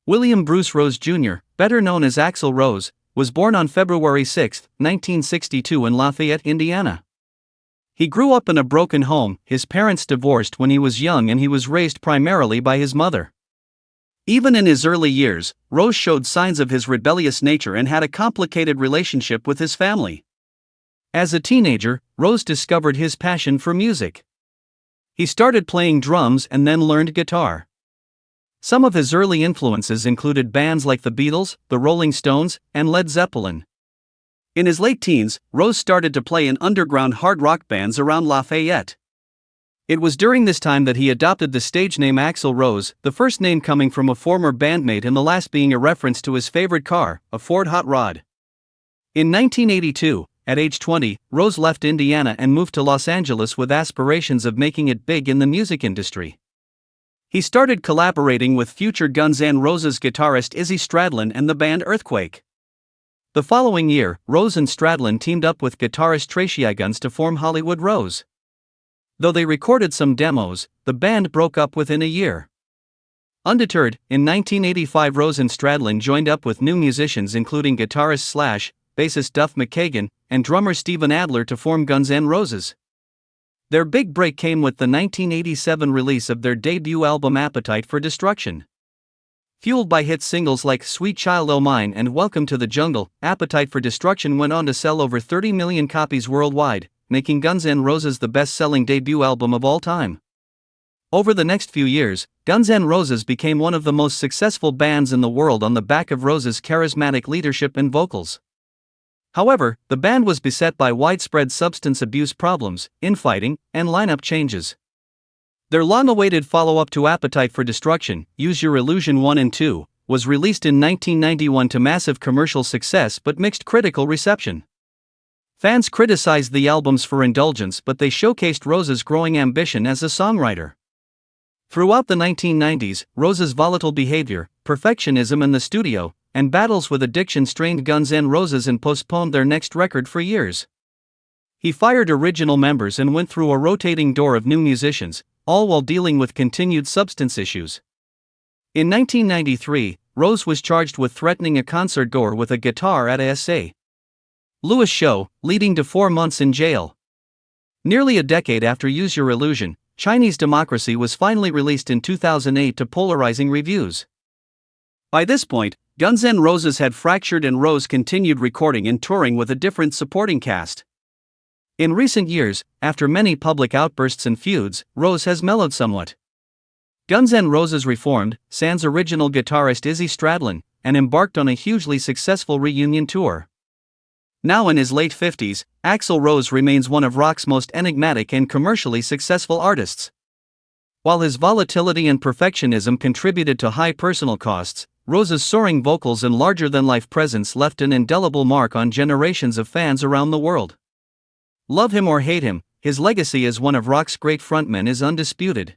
William Bruce Rose Jr., better known as Axl Rose, was born on February 6, 1962 in Lafayette, Indiana. He grew up in a broken home. His parents divorced when he was young and he was raised primarily by his mother. Even in his early years, Rose showed signs of his rebellious nature and had a complicated relationship with his family. As a teenager, Rose discovered his passion for music. He started playing drums and then learned guitar. Some of his early influences included bands like the Beatles, the Rolling Stones, and Led Zeppelin. In his late teens, Rose started to play in underground hard rock bands around Lafayette. It was during this time that he adopted the stage name Axl Rose, the first name coming from a former bandmate and the last being a reference to his favorite car, a Ford Hot Rod. In 1982, at age 20, Rose left Indiana and moved to Los Angeles with aspirations of making it big in the music industry. He started collaborating with future Guns N' Roses guitarist Izzy Stradlin and the band Earthquake. The following year, Rose and Stradlin teamed up with guitarist Tracy Guns to form Hollywood Rose. Though they recorded some demos, the band broke up within a year. Undeterred, in 1985 Rose and Stradlin joined up with new musicians including guitarist Slash, bassist Duff McKagan, and drummer Steven Adler to form Guns N' Roses. Their big break came with the 1987 release of their debut album Appetite for Destruction. Fueled by hit singles like Sweet Child O' Mine and Welcome to the Jungle, Appetite for Destruction went on to sell over 30 million copies worldwide, making Guns N' Roses the best-selling debut album of all time. Over the next few years, Guns N' Roses became one of the most successful bands in the world on the back of Rose's charismatic leadership and vocals. However, the band was beset by widespread substance abuse problems, infighting, and lineup changes. Their long-awaited follow-up to Appetite for Destruction, Use Your Illusion 1 and 2, was released in 1991 to massive commercial success but mixed critical reception. Fans criticized the albums for indulgence, but they showcased Rose's growing ambition as a songwriter. Throughout the 1990s, Rose's volatile behavior, perfectionism in the studio, and battles with addiction strained Guns N' Roses and postponed their next record for years. He fired original members and went through a rotating door of new musicians, all while dealing with continued substance issues. In 1993, Rose was charged with threatening a concert goer with a guitar at a S.A. Louis show, leading to 4 months in jail. Nearly a decade after Use Your Illusion, Chinese Democracy was finally released in 2008 to polarizing reviews. By this point, Guns N' Roses had fractured and Rose continued recording and touring with a different supporting cast. In recent years, after many public outbursts and feuds, Rose has mellowed somewhat. Guns N' Roses reformed, sans original guitarist Izzy Stradlin, and embarked on a hugely successful reunion tour. Now in his late 50s, Axl Rose remains one of rock's most enigmatic and commercially successful artists. While his volatility and perfectionism contributed to high personal costs, Rose's soaring vocals and larger-than-life presence left an indelible mark on generations of fans around the world. Love him or hate him, his legacy as one of rock's great frontmen is undisputed.